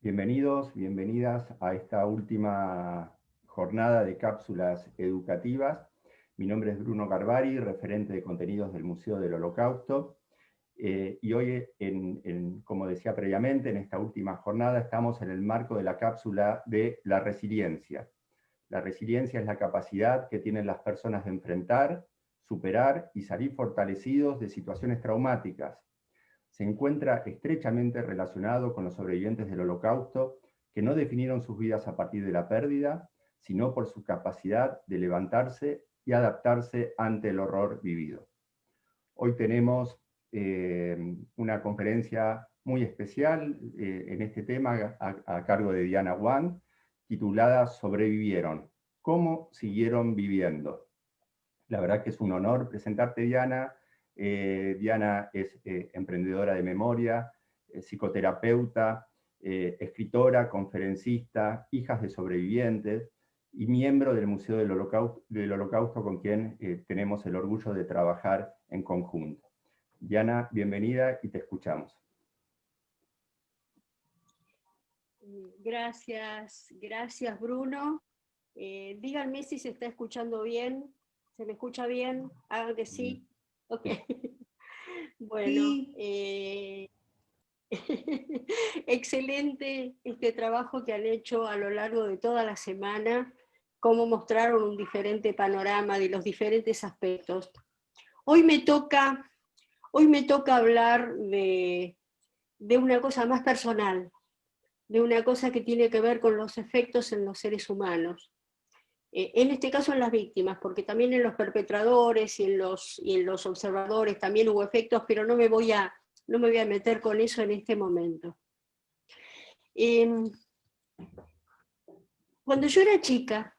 Bienvenidos, bienvenidas a esta última jornada de cápsulas educativas. Mi nombre es Bruno Garbari, referente de contenidos del Museo del Holocausto. Y hoy, como decía previamente, en esta última jornada estamos en el marco de la cápsula de la resiliencia. La resiliencia es la capacidad que tienen las personas de enfrentar, superar y salir fortalecidos de situaciones traumáticas. Se encuentra estrechamente relacionado con los sobrevivientes del Holocausto, que no definieron sus vidas a partir de la pérdida, sino por su capacidad de levantarse y adaptarse ante el horror vivido. Hoy tenemos una conferencia muy especial en este tema a cargo de Diana Wang, titulada Sobrevivieron, ¿cómo siguieron viviendo? La verdad que es un honor presentarte, Diana. Diana es emprendedora de memoria, psicoterapeuta, escritora, conferencista, hijas de sobrevivientes y miembro del Museo del Holocausto con quien tenemos el orgullo de trabajar en conjunto. Diana, bienvenida y te escuchamos. Gracias Bruno. Díganme si se está escuchando bien. ¿Se me escucha bien? Hagan que sí. Ok. Bueno, excelente este trabajo que han hecho a lo largo de toda la semana, cómo mostraron un diferente panorama de los diferentes aspectos. Hoy me toca hablar de una cosa más personal, de una cosa que tiene que ver con los efectos en los seres humanos. En este caso en las víctimas, porque también en los perpetradores y en los observadores también hubo efectos, pero no me voy a meter con eso en este momento. Cuando yo era chica,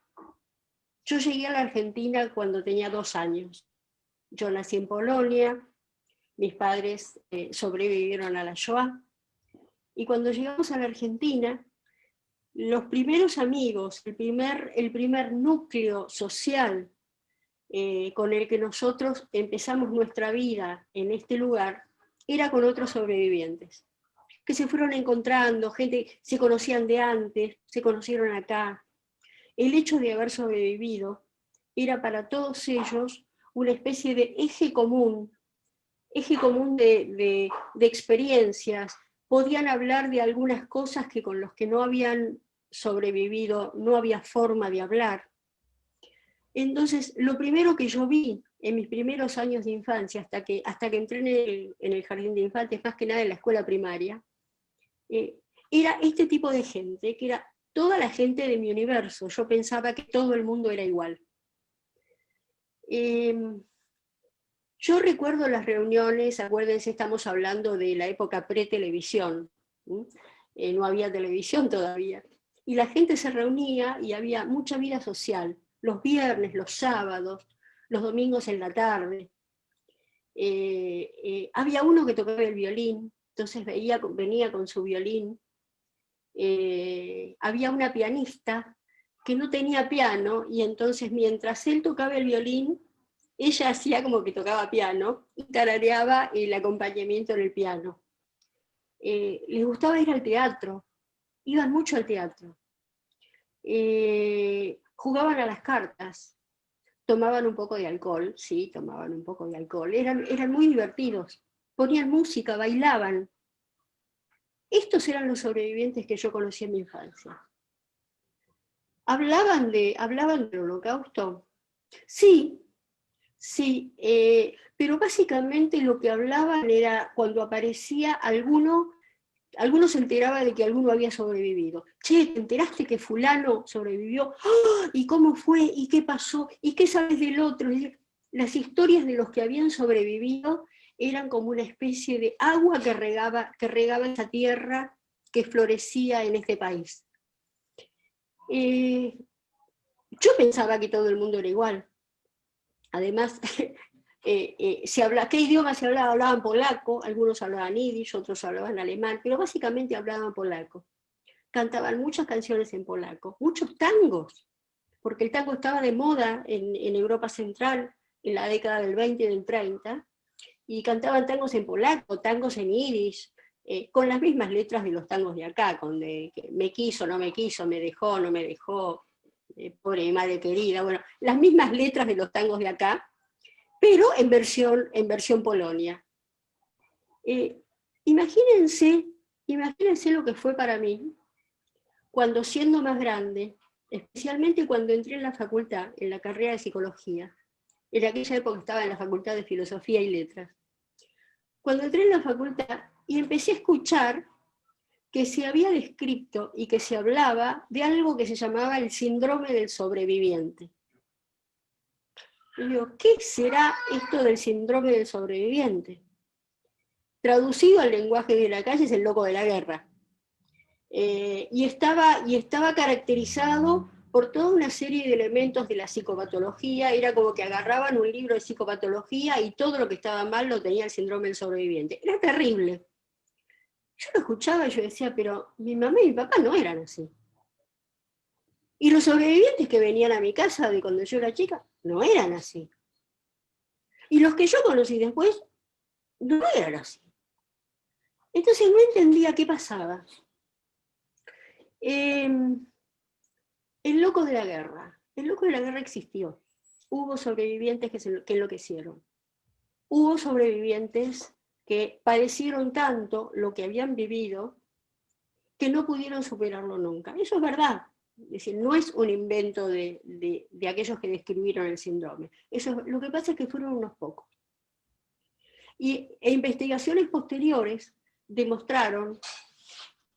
yo llegué a la Argentina cuando tenía 2 años. Yo nací en Polonia, mis padres sobrevivieron a la Shoah, y cuando llegamos a la Argentina, los primeros amigos, el primer núcleo social con el que nosotros empezamos nuestra vida en este lugar, era con otros sobrevivientes, que se fueron encontrando, gente, se conocían de antes, se conocieron acá. El hecho de haber sobrevivido era para todos ellos una especie de eje común de experiencias. Podían hablar de algunas cosas que con los que no habían sobrevivido no había forma de hablar. Entonces, lo primero que yo vi en mis primeros años de infancia, hasta que entré en el jardín de infantes, más que nada en la escuela primaria, era este tipo de gente, que era toda la gente de mi universo. Yo pensaba que todo el mundo era igual. Yo recuerdo las reuniones, acuérdense, estamos hablando de la época pre-televisión, no había televisión todavía, y la gente se reunía y había mucha vida social, los viernes, los sábados, los domingos en la tarde. Había uno que tocaba el violín, entonces venía con su violín. Había una pianista que no tenía piano, y entonces mientras él tocaba el violín, ella hacía como que tocaba piano y tarareaba el acompañamiento en el piano. Les gustaba ir al teatro, iban mucho al teatro. Jugaban a las cartas, tomaban un poco de alcohol, sí, tomaban un poco de alcohol, eran muy divertidos, ponían música, bailaban. Estos eran los sobrevivientes que yo conocí en mi infancia. ¿Hablaban del Holocausto? Sí, pero básicamente lo que hablaban era cuando aparecía alguno se enteraba de que alguno había sobrevivido. Che, ¿te enteraste que fulano sobrevivió? ¡Oh! ¿Y cómo fue? ¿Y qué pasó? ¿Y qué sabes del otro? Las historias de los que habían sobrevivido eran como una especie de agua que regaba esa tierra que florecía en este país. Yo pensaba que todo el mundo era igual. Además, ¿qué idioma se hablaba? Hablaban polaco, algunos hablaban yiddish, otros hablaban alemán, pero básicamente hablaban polaco. Cantaban muchas canciones en polaco, muchos tangos, porque el tango estaba de moda en Europa Central en la década del 20 y del 30, y cantaban tangos en polaco, tangos en yiddish, con las mismas letras de los tangos de acá, con que me quiso, no me quiso, me dejó, no me dejó, pobre mi madre querida, bueno, las mismas letras de los tangos de acá, pero en versión Polonia. Imagínense lo que fue para mí, cuando siendo más grande, especialmente cuando entré en la facultad, en la carrera de psicología, en aquella época estaba en la facultad de filosofía y letras, cuando entré en la facultad y empecé a escuchar que se había descrito y que se hablaba de algo que se llamaba el síndrome del sobreviviente. Y digo, ¿qué será esto del síndrome del sobreviviente? Traducido al lenguaje de la calle es el loco de la guerra. Y estaba caracterizado por toda una serie de elementos de la psicopatología. Era como que agarraban un libro de psicopatología y todo lo que estaba mal lo tenía el síndrome del sobreviviente. Era terrible. Yo lo escuchaba y yo decía, pero mi mamá y mi papá no eran así. Y los sobrevivientes que venían a mi casa de cuando yo era chica, no eran así. Y los que yo conocí después, no eran así. Entonces no entendía qué pasaba. El loco de la guerra. El loco de la guerra existió. Hubo sobrevivientes que enloquecieron. Hubo sobrevivientes que padecieron tanto lo que habían vivido que no pudieron superarlo nunca. Eso es verdad. Es decir, no es un invento de aquellos que describieron el síndrome. Lo que pasa es que fueron unos pocos. E investigaciones posteriores demostraron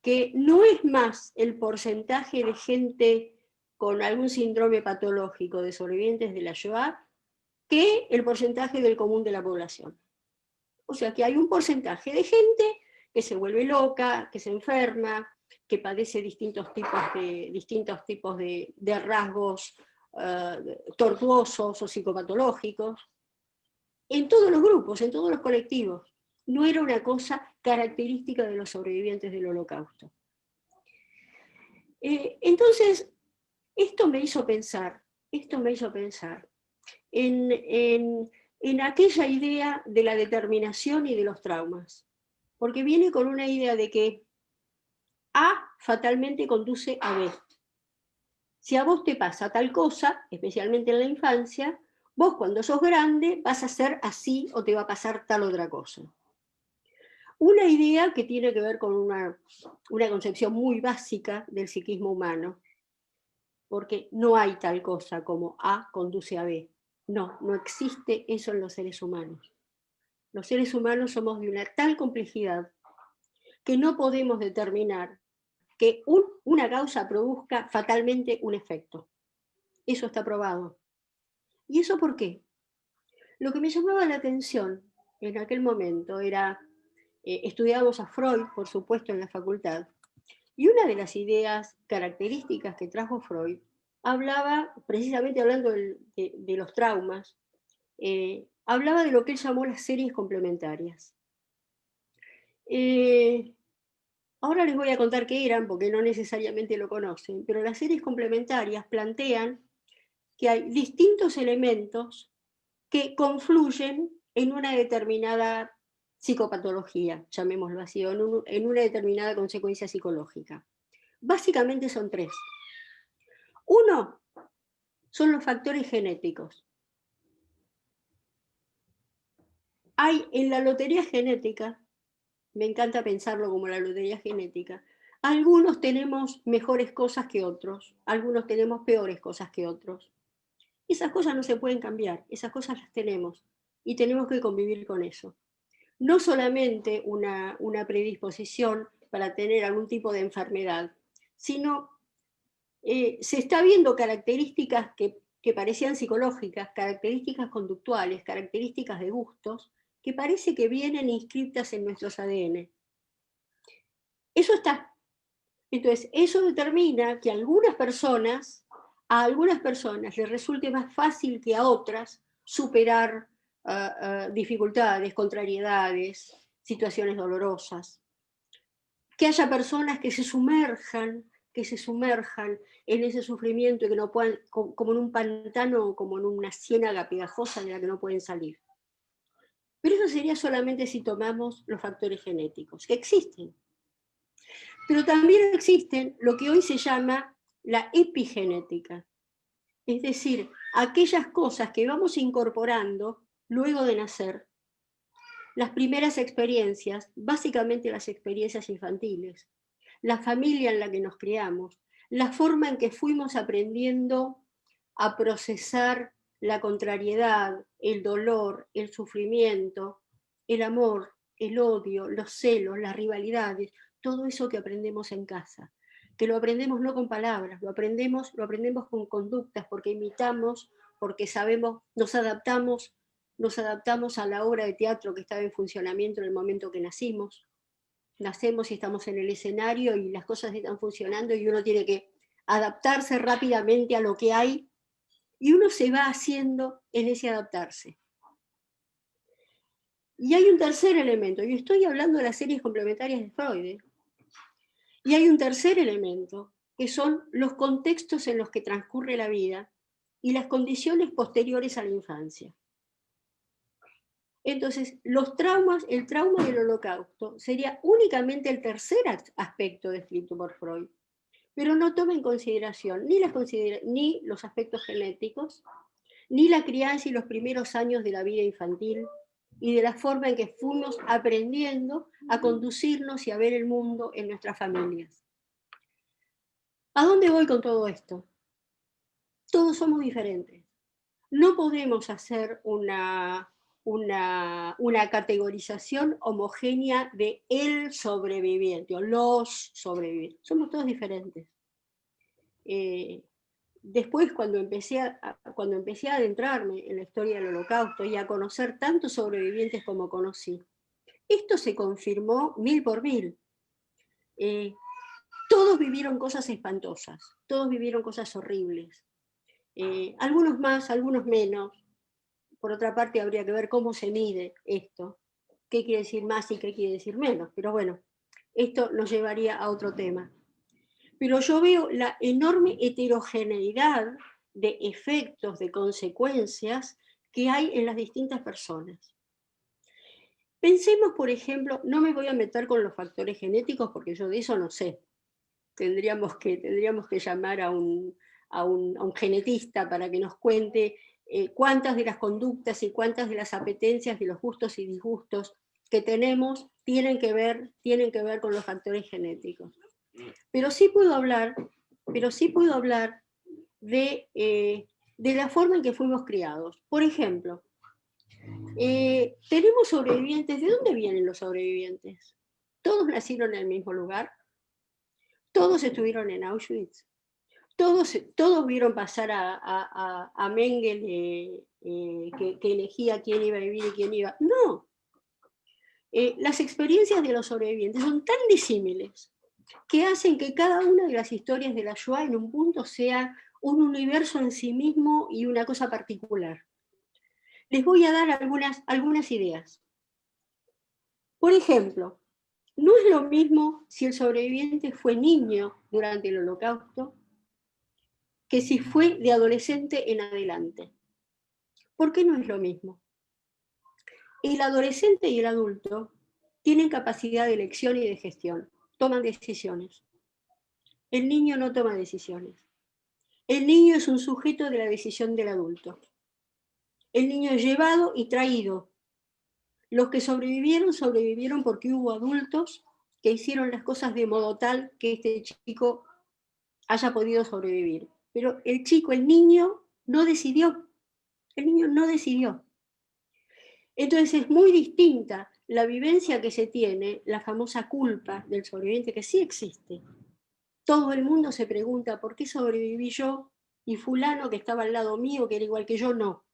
que no es más el porcentaje de gente con algún síndrome patológico de sobrevivientes de la Shoah que el porcentaje del común de la población. O sea que hay un porcentaje de gente que se vuelve loca, que se enferma, que padece distintos tipos de rasgos tortuosos o psicopatológicos, en todos los grupos, en todos los colectivos. No era una cosa característica de los sobrevivientes del Holocausto. Entonces, esto me hizo pensar en aquella idea de la determinación y de los traumas, porque viene con una idea de que A fatalmente conduce a B. Si a vos te pasa tal cosa, especialmente en la infancia, vos cuando sos grande vas a ser así o te va a pasar tal otra cosa. Una idea que tiene que ver con una concepción muy básica del psiquismo humano, porque no hay tal cosa como A conduce a B. No existe eso en los seres humanos. Los seres humanos somos de una tal complejidad que no podemos determinar que una causa produzca fatalmente un efecto. Eso está probado. ¿Y eso por qué? Lo que me llamaba la atención en aquel momento era, estudiábamos a Freud, por supuesto, en la facultad, y una de las ideas características que trajo Freud hablaba, precisamente hablando de los traumas, hablaba de lo que él llamó las series complementarias. Ahora les voy a contar qué eran, porque no necesariamente lo conocen, pero las series complementarias plantean que hay distintos elementos que confluyen en una determinada psicopatología, llamémoslo así, o en una determinada consecuencia psicológica. Básicamente son tres. Uno son los factores genéticos. Hay en la lotería genética, me encanta pensarlo como la lotería genética, algunos tenemos mejores cosas que otros, algunos tenemos peores cosas que otros. Esas cosas no se pueden cambiar, esas cosas las tenemos y tenemos que convivir con eso. No solamente una predisposición para tener algún tipo de enfermedad, sino se está viendo características que parecían psicológicas, características conductuales, características de gustos, que parece que vienen inscritas en nuestros ADN. Eso está. Entonces, eso determina que a algunas personas les resulte más fácil que a otras superar dificultades, contrariedades, situaciones dolorosas. Que haya personas que se sumerjan en ese sufrimiento y que no puedan, como en un pantano, como en una ciénaga pegajosa de la que no pueden salir. Pero eso sería solamente si tomamos los factores genéticos, que existen. Pero también existen lo que hoy se llama la epigenética, es decir, aquellas cosas que vamos incorporando luego de nacer, las primeras experiencias, básicamente las experiencias infantiles, la familia en la que nos criamos, la forma en que fuimos aprendiendo a procesar la contrariedad, el dolor, el sufrimiento, el amor, el odio, los celos, las rivalidades, todo eso que aprendemos en casa, que lo aprendemos no con palabras, lo aprendemos con conductas, porque imitamos, porque sabemos, nos adaptamos a la obra de teatro que estaba en funcionamiento en el momento que nacimos. Nacemos y estamos en el escenario y las cosas están funcionando y uno tiene que adaptarse rápidamente a lo que hay y uno se va haciendo en ese adaptarse. Y hay un tercer elemento, yo estoy hablando de las series complementarias de Freud, y hay un tercer elemento, que son los contextos en los que transcurre la vida y las condiciones posteriores a la infancia. Entonces, los traumas, el trauma del Holocausto sería únicamente el tercer aspecto descrito por Freud, pero no toma en consideración ni los aspectos genéticos, ni la crianza y los primeros años de la vida infantil, y de la forma en que fuimos aprendiendo a conducirnos y a ver el mundo en nuestras familias. ¿A dónde voy con todo esto? Todos somos diferentes. No podemos hacer una categorización homogénea de el sobreviviente o los sobrevivientes. Somos todos diferentes. Después, cuando empecé a adentrarme en la historia del Holocausto y a conocer tantos sobrevivientes como conocí, esto se confirmó 1000 por 1000. Todos vivieron cosas espantosas, todos vivieron cosas horribles. Algunos más, algunos menos. Por otra parte, habría que ver cómo se mide esto, qué quiere decir más y qué quiere decir menos. Pero bueno, esto nos llevaría a otro tema. Pero yo veo la enorme heterogeneidad de efectos, de consecuencias que hay en las distintas personas. Pensemos, por ejemplo, no me voy a meter con los factores genéticos porque yo de eso no sé. Tendríamos que llamar a un genetista para que nos cuente cuántas de las conductas y cuántas de las apetencias, de los gustos y disgustos que tenemos tienen que ver con los factores genéticos. Pero sí puedo hablar de la forma en que fuimos criados. Por ejemplo, tenemos sobrevivientes. ¿De dónde vienen los sobrevivientes? Todos nacieron en el mismo lugar, todos estuvieron en Auschwitz, todos vieron pasar a Mengele, que elegía quién iba a vivir y quién iba. No. Las experiencias de los sobrevivientes son tan disímiles que hacen que cada una de las historias de la Shoah en un punto sea un universo en sí mismo y una cosa particular. Les voy a dar algunas ideas. Por ejemplo, no es lo mismo si el sobreviviente fue niño durante el Holocausto que si fue de adolescente en adelante. ¿Por qué no es lo mismo? El adolescente y el adulto tienen capacidad de elección y de gestión, toman decisiones. El niño no toma decisiones. El niño es un sujeto de la decisión del adulto. El niño es llevado y traído. Los que sobrevivieron porque hubo adultos que hicieron las cosas de modo tal que este chico haya podido sobrevivir. Pero el niño no decidió. El niño no decidió. Entonces es muy distinta la vivencia que se tiene, la famosa culpa del sobreviviente, que sí existe. Todo el mundo se pregunta, ¿por qué sobreviví yo y fulano que estaba al lado mío, que era igual que yo, no?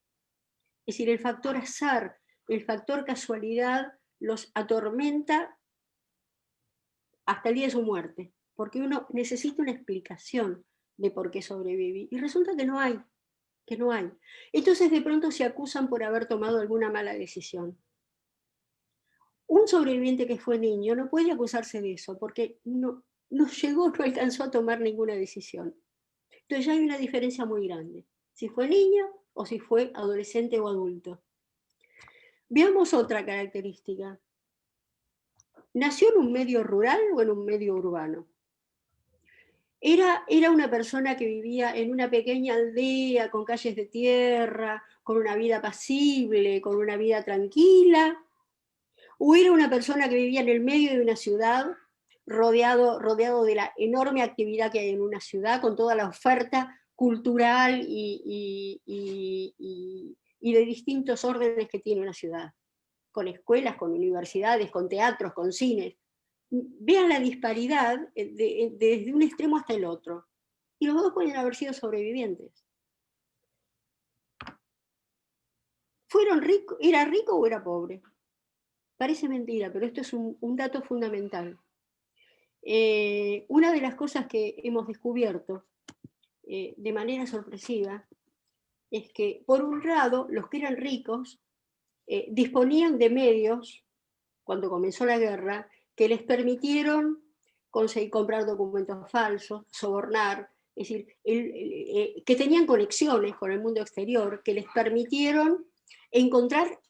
Es decir, el factor azar, el factor casualidad los atormenta hasta el día de su muerte, porque uno necesita una explicación de por qué sobreviví, y resulta que no hay. Entonces de pronto se acusan por haber tomado alguna mala decisión. Un sobreviviente que fue niño no puede acusarse de eso, porque no alcanzó a tomar ninguna decisión. Entonces ya hay una diferencia muy grande, si fue niño o si fue adolescente o adulto. Veamos otra característica. ¿Nació en un medio rural o en un medio urbano? Era una persona que vivía en una pequeña aldea con calles de tierra, con una vida apacible, con una vida tranquila, o era una persona que vivía en el medio de una ciudad, rodeado de la enorme actividad que hay en una ciudad, con toda la oferta cultural y de distintos órdenes que tiene una ciudad, con escuelas, con universidades, con teatros, con cines. Vean la disparidad desde un extremo hasta el otro. Y los dos pueden haber sido sobrevivientes. ¿Era rico o era pobre? Parece mentira, pero esto es un dato fundamental. Una de las cosas que hemos descubierto de manera sorpresiva es que, por un lado, los que eran ricos disponían de medios, cuando comenzó la guerra, que les permitieron conseguir comprar documentos falsos, sobornar, es decir, que tenían conexiones con el mundo exterior, que les permitieron encontrar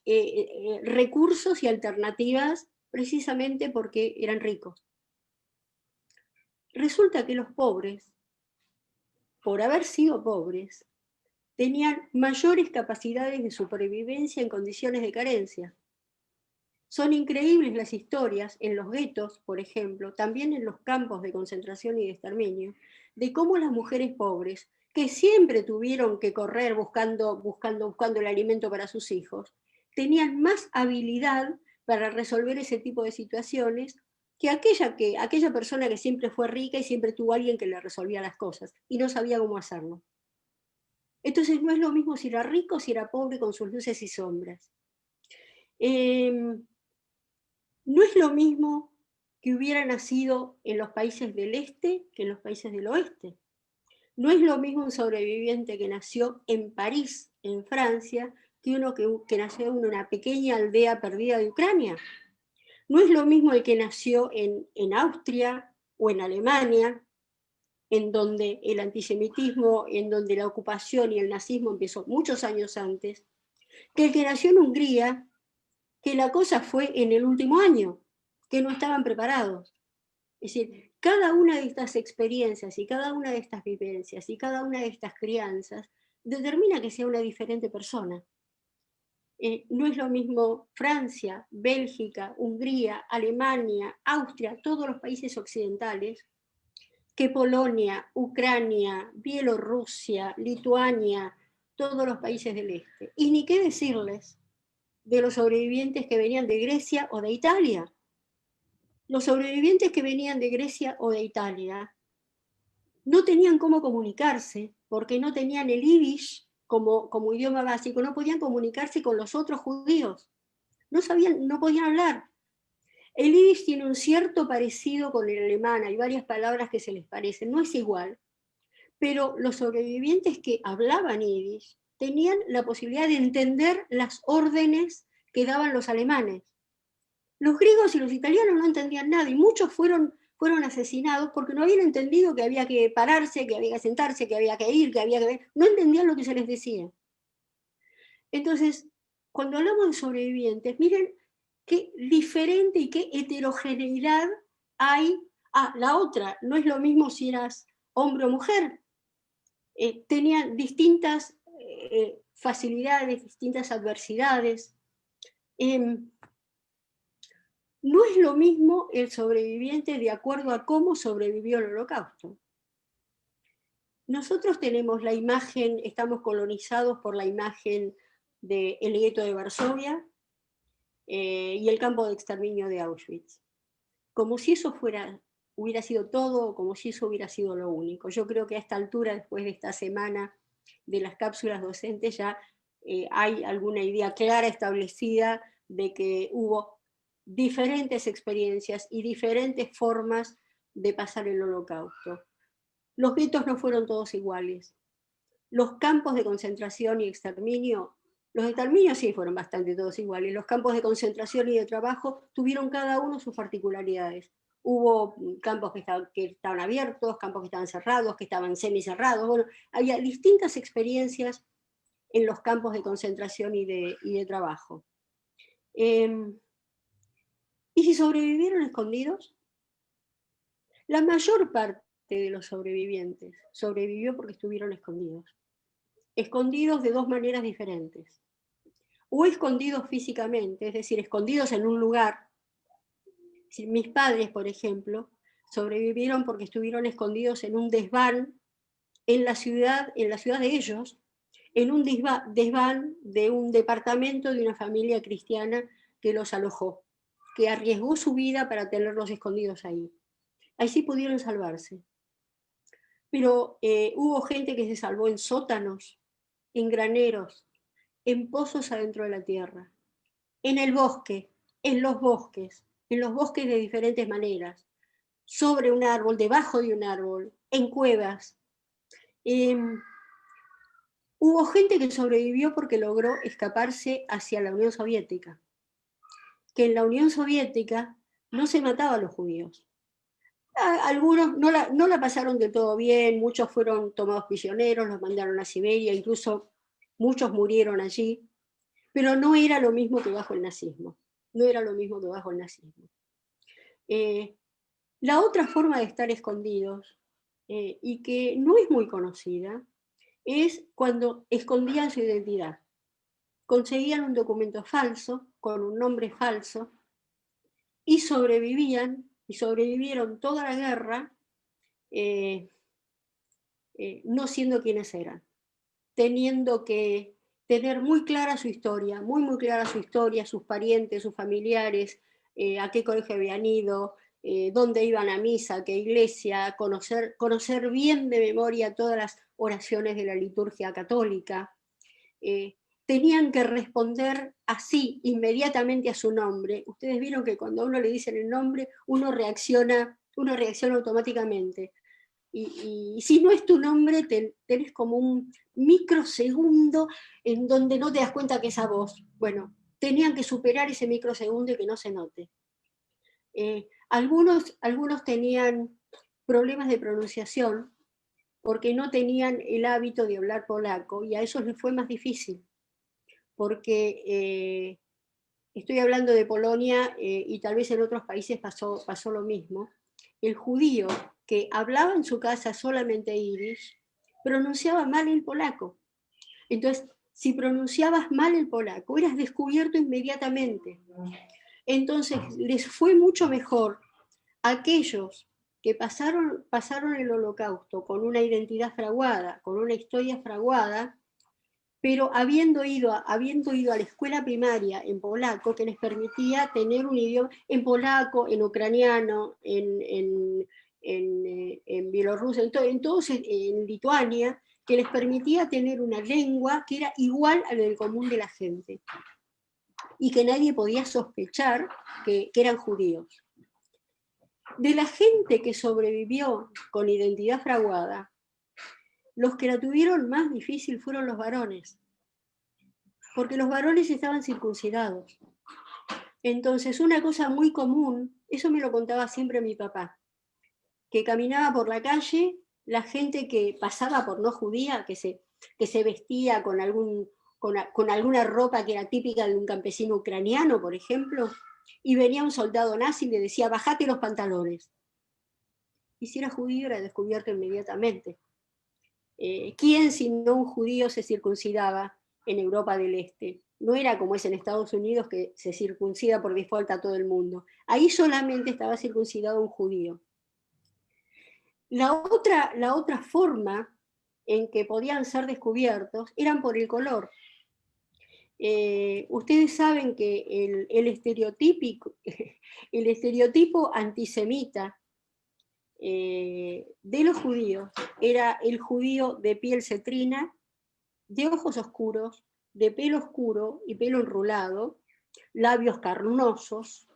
recursos y alternativas precisamente porque eran ricos. Resulta que los pobres, por haber sido pobres, tenían mayores capacidades de supervivencia en condiciones de carencia. Son increíbles las historias en los guetos, por ejemplo, también en los campos de concentración y de exterminio, de cómo las mujeres pobres, que siempre tuvieron que correr buscando el alimento para sus hijos, tenían más habilidad para resolver ese tipo de situaciones que aquella persona que siempre fue rica y siempre tuvo a alguien que le resolvía las cosas y no sabía cómo hacerlo. Entonces no es lo mismo si era rico o si era pobre, con sus luces y sombras. No es lo mismo que hubiera nacido en los países del este que en los países del oeste. No es lo mismo un sobreviviente que nació en París, en Francia, que uno que nació en una pequeña aldea perdida de Ucrania. No es lo mismo el que nació en Austria o en Alemania, en donde el antisemitismo, en donde la ocupación y el nazismo empezó muchos años antes, que el que nació en Hungría, que la cosa fue en el último año, que no estaban preparados. Es decir, cada una de estas experiencias y cada una de estas vivencias y cada una de estas crianzas determina que sea una diferente persona. No es lo mismo Francia, Bélgica, Hungría, Alemania, Austria, todos los países occidentales, que Polonia, Ucrania, Bielorrusia, Lituania, todos los países del este. Y ni qué decirles de los sobrevivientes que venían de Grecia o de Italia. Los sobrevivientes que venían de Grecia o de Italia no tenían cómo comunicarse, porque no tenían el yiddish como idioma básico, no podían comunicarse con los otros judíos, no podían hablar. El yiddish tiene un cierto parecido con el alemán, hay varias palabras que se les parecen, no es igual, pero los sobrevivientes que hablaban yiddish tenían la posibilidad de entender las órdenes que daban los alemanes. Los griegos y los italianos no entendían nada y muchos fueron asesinados porque no habían entendido que había que pararse, que había que sentarse, que había que ir, que había que ver. No entendían lo que se les decía. Entonces, cuando hablamos de sobrevivientes, miren qué diferente y qué heterogeneidad hay. La otra, no es lo mismo si eras hombre o mujer. Tenían distintas facilidades, distintas adversidades. No es lo mismo el sobreviviente de acuerdo a cómo sobrevivió el Holocausto. Nosotros tenemos la imagen, estamos colonizados por la imagen del gueto de Varsovia y el campo de exterminio de Auschwitz. Como si eso hubiera sido todo, como si eso hubiera sido lo único. Yo creo que a esta altura, después de esta semana de las cápsulas docentes, ya hay alguna idea clara establecida de que hubo diferentes experiencias y diferentes formas de pasar el Holocausto. Los guetos no fueron todos iguales. Los campos de concentración y exterminio, los exterminios sí fueron bastante todos iguales. Los campos de concentración y de trabajo tuvieron cada uno sus particularidades. Hubo campos que estaban abiertos, campos que estaban cerrados, que estaban semicerrados. Bueno, había distintas experiencias en los campos de concentración y de trabajo. ¿Y si sobrevivieron escondidos? La mayor parte de los sobrevivientes sobrevivió porque estuvieron escondidos. Escondidos de dos maneras diferentes. O escondidos físicamente, es decir, escondidos en un lugar. Mis padres, por ejemplo, sobrevivieron porque estuvieron escondidos en un desván en la ciudad de ellos, en un desván de un departamento de una familia cristiana que los alojó, que arriesgó su vida para tenerlos escondidos ahí. Ahí sí pudieron salvarse. Pero hubo gente que se salvó en sótanos, en graneros, en pozos adentro de la tierra, en el bosque, en los bosques de diferentes maneras, sobre un árbol, debajo de un árbol, en cuevas. Hubo gente que sobrevivió porque logró escaparse hacia la Unión Soviética, que en la Unión Soviética no se mataba a los judíos. Algunos no la pasaron del todo bien, muchos fueron tomados prisioneros, los mandaron a Siberia, incluso muchos murieron allí, pero no era lo mismo que bajo el nazismo. No era lo mismo que bajo el nazismo. La otra forma de estar escondidos, y que no es muy conocida, es cuando escondían su identidad. Conseguían un documento falso, con un nombre falso, y sobrevivieron toda la guerra, no siendo quienes eran, teniendo que tener muy clara su historia, muy clara su historia, sus parientes, sus familiares, a qué colegio habían ido, dónde iban a misa, a qué iglesia, conocer bien de memoria todas las oraciones de la liturgia católica. Tenían que responder así, inmediatamente a su nombre. Ustedes vieron que cuando a uno le dicen el nombre, uno reacciona automáticamente. Y si no es tu nombre, tenés como un microsegundo en donde no te das cuenta que es a vos. Bueno, tenían que superar ese microsegundo y que no se note. Algunos tenían problemas de pronunciación porque no tenían el hábito de hablar polaco, y a ellos les fue más difícil, porque estoy hablando de Polonia, y tal vez en otros países pasó lo mismo. El judío que hablaba en su casa solamente yiddish, pronunciaba mal el polaco. Entonces, si pronunciabas mal el polaco, eras descubierto inmediatamente. Entonces, les fue mucho mejor a aquellos que pasaron el Holocausto con una identidad fraguada, con una historia fraguada, pero habiendo ido a la escuela primaria en polaco, que les permitía tener un idioma en polaco, en ucraniano, en bielorruso, en Lituania, que les permitía tener una lengua que era igual a la del común de la gente, y que nadie podía sospechar que eran judíos. De la gente que sobrevivió con identidad fraguada, los que la tuvieron más difícil fueron los varones, porque los varones estaban circuncidados. Entonces, una cosa muy común, eso me lo contaba siempre mi papá, que caminaba por la calle, la gente que pasaba por no judía, que se vestía con alguna ropa que era típica de un campesino ucraniano, por ejemplo, y venía un soldado nazi y le decía, bajate los pantalones. Y si era judío era descubierto inmediatamente. ¿Quién sino un judío se circuncidaba en Europa del Este? No era como es en Estados Unidos, que se circuncida por default a todo el mundo. Ahí solamente estaba circuncidado un judío. La otra forma en que podían ser descubiertos eran por el color. Ustedes saben que el estereotipo antisemita de los judíos era el judío de piel cetrina, de ojos oscuros, de pelo oscuro y pelo enrulado, labios carnosos,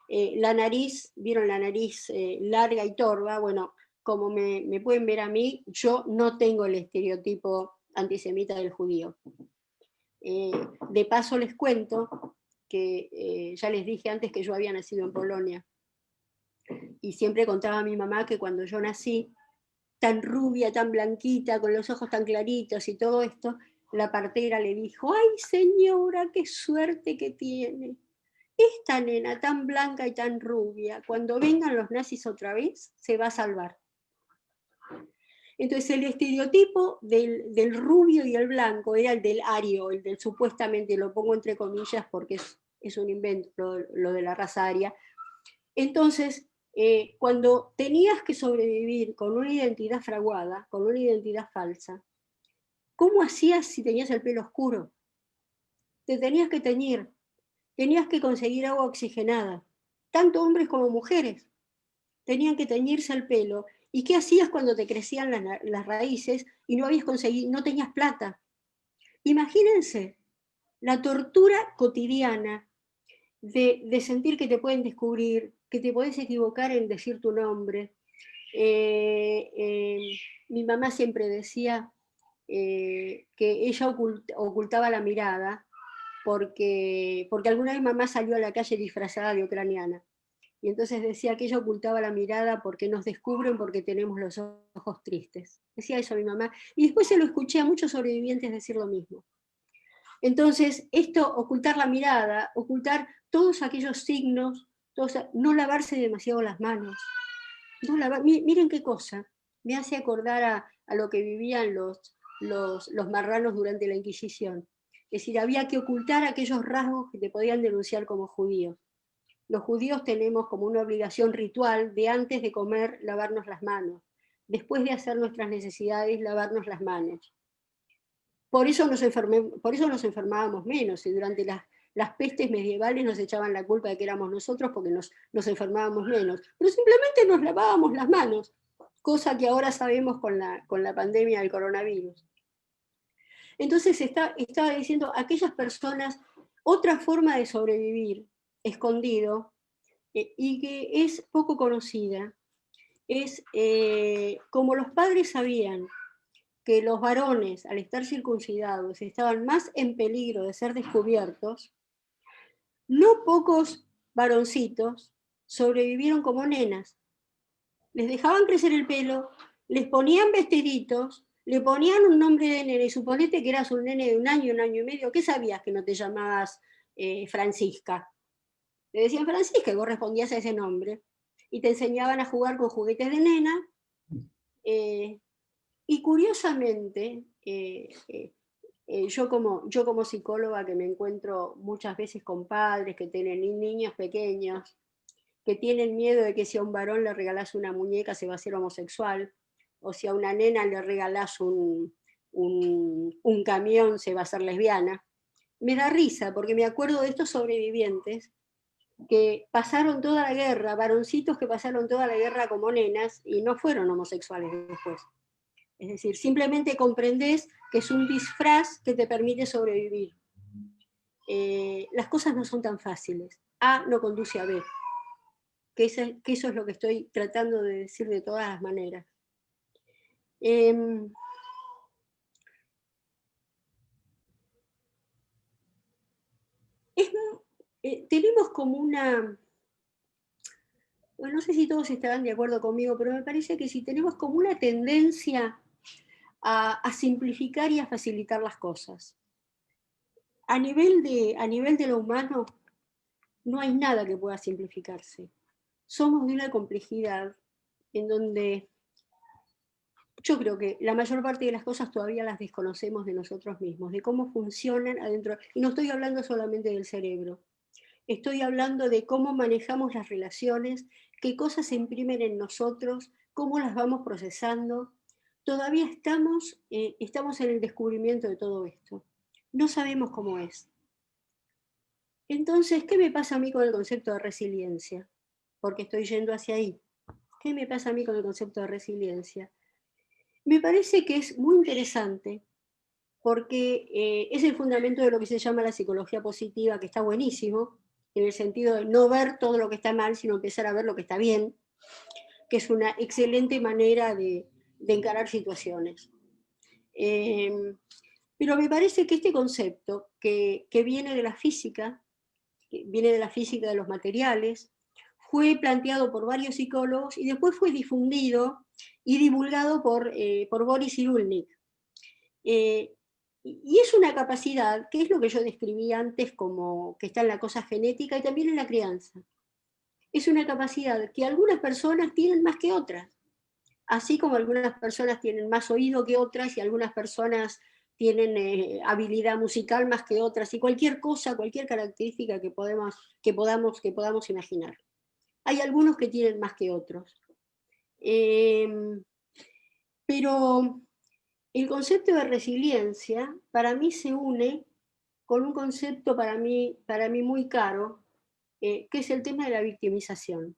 la nariz, ¿vieron la nariz larga y torva? Bueno, como me pueden ver a mí, yo no tengo el estereotipo antisemita del judío. De paso les cuento que ya les dije antes que yo había nacido en Polonia, y siempre contaba a mi mamá que cuando yo nací, tan rubia, tan blanquita, con los ojos tan claritos y todo esto, la partera le dijo, ¡ay señora, qué suerte que tiene! esta nena tan blanca y tan rubia, cuando vengan los nazis otra vez, se va a salvar. Entonces el estereotipo del rubio y el blanco era el del ario, el del supuestamente, lo pongo entre comillas porque es un invento lo de la raza aria. Entonces, cuando tenías que sobrevivir con una identidad fraguada, con una identidad falsa, ¿cómo hacías si tenías el pelo oscuro? Te tenías que teñir, tenías que conseguir agua oxigenada, tanto hombres como mujeres tenían que teñirse el pelo. ¿Y qué hacías cuando te crecían las raíces y no habías conseguido, no tenías plata? Imagínense la tortura cotidiana de sentir que te pueden descubrir, que te podés equivocar en decir tu nombre. Mi mamá siempre decía que ella ocultaba la mirada porque alguna vez mamá salió a la calle disfrazada de ucraniana. Y entonces decía que ella ocultaba la mirada porque nos descubren porque tenemos los ojos tristes. Decía eso mi mamá. Y después se lo escuché a muchos sobrevivientes decir lo mismo. Entonces, esto, ocultar la mirada, ocultar todos aquellos signos, no lavarse demasiado las manos. Miren qué cosa, me hace acordar a lo que vivían los marranos durante la Inquisición. Es decir, había que ocultar aquellos rasgos que te podían denunciar como judíos. Los judíos tenemos como una obligación ritual de antes de comer lavarnos las manos, después de hacer nuestras necesidades lavarnos las manos. Por eso nos enfermábamos menos, y durante las pestes medievales nos echaban la culpa de que éramos nosotros porque nos enfermábamos menos, pero simplemente nos lavábamos las manos, cosa que ahora sabemos con la pandemia del coronavirus. Entonces estaba diciendo, aquellas personas, otra forma de sobrevivir escondido, y que es poco conocida, es como los padres sabían que los varones, al estar circuncidados, estaban más en peligro de ser descubiertos, no pocos varoncitos sobrevivieron como nenas. Les dejaban crecer el pelo, les ponían vestiditos, le ponían un nombre de nene, y suponete que eras un nene de un año y medio, ¿qué sabías que no te llamabas Francisca? Te decían Francisca y vos respondías a ese nombre. Y te enseñaban a jugar con juguetes de nena. Y curiosamente, yo como psicóloga que me encuentro muchas veces con padres que tienen niños pequeños, que tienen miedo de que si a un varón le regalás una muñeca se va a hacer homosexual, o si a una nena le regalás un camión se va a hacer lesbiana. Me da risa porque me acuerdo de estos sobrevivientes que pasaron toda la guerra, varoncitos que pasaron toda la guerra como nenas y no fueron homosexuales después. Es decir, simplemente comprendés que es un disfraz que te permite sobrevivir. Las cosas no son tan fáciles. A no conduce a B. Que eso es lo que estoy tratando de decir de todas las maneras. Tenemos como una... Bueno, no sé si todos estarán de acuerdo conmigo, pero me parece que si tenemos como una tendencia a simplificar y a facilitar las cosas. A nivel de lo humano, no hay nada que pueda simplificarse. Somos de una complejidad en donde yo creo que la mayor parte de las cosas todavía las desconocemos de nosotros mismos, de cómo funcionan adentro. Y no estoy hablando solamente del cerebro, estoy hablando de cómo manejamos las relaciones, qué cosas se imprimen en nosotros, cómo las vamos procesando. Todavía estamos en el descubrimiento de todo esto. No sabemos cómo es. Entonces, ¿qué me pasa a mí con el concepto de resiliencia? Porque estoy yendo hacia ahí. ¿Qué me pasa a mí con el concepto de resiliencia? Me parece que es muy interesante porque es el fundamento de lo que se llama la psicología positiva, que está buenísimo, en el sentido de no ver todo lo que está mal, sino empezar a ver lo que está bien, que es una excelente manera de encarar situaciones. Pero me parece que este concepto, que viene de la física, que viene de la física de los materiales, fue planteado por varios psicólogos y después fue difundido y divulgado por Boris Cyrulnik. Y es una capacidad, que es lo que yo describí antes como que está en la cosa genética y también en la crianza. Es una capacidad que algunas personas tienen más que otras, así como algunas personas tienen más oído que otras y algunas personas tienen habilidad musical más que otras, y cualquier cosa, cualquier característica que podamos imaginar. Hay algunos que tienen más que otros. Pero el concepto de resiliencia para mí se une con un concepto para mí muy caro, que es el tema de la victimización.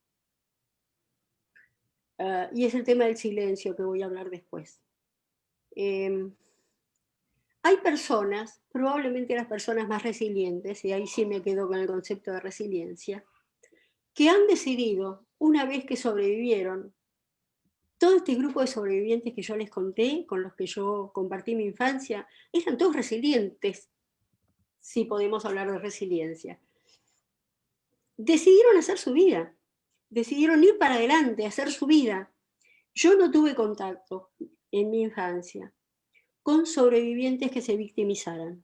Y es el tema del silencio, que voy a hablar después. Hay personas, probablemente las personas más resilientes, y ahí sí me quedo con el concepto de resiliencia, que han decidido, una vez que sobrevivieron, todo este grupo de sobrevivientes que yo les conté, con los que yo compartí mi infancia, eran todos resilientes, si podemos hablar de resiliencia. Decidieron hacer su vida, decidieron ir para adelante, hacer su vida. Yo no tuve contacto en mi infancia con sobrevivientes que se victimizaran.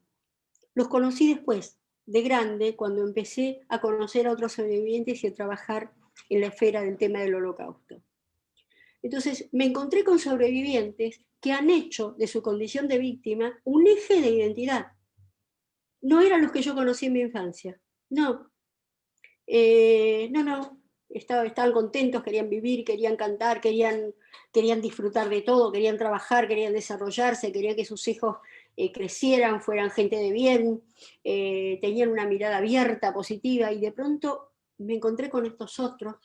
Los conocí después, de grande, cuando empecé a conocer a otros sobrevivientes y a trabajar en la esfera del tema del Holocausto. Entonces me encontré con sobrevivientes que han hecho de su condición de víctima un eje de identidad. No eran los que yo conocí en mi infancia, no. No. Estaban contentos, querían vivir, querían cantar, querían disfrutar de todo, querían trabajar, querían desarrollarse, querían que sus hijos crecieran, fueran gente de bien, tenían una mirada abierta, positiva, y de pronto me encontré con estos otros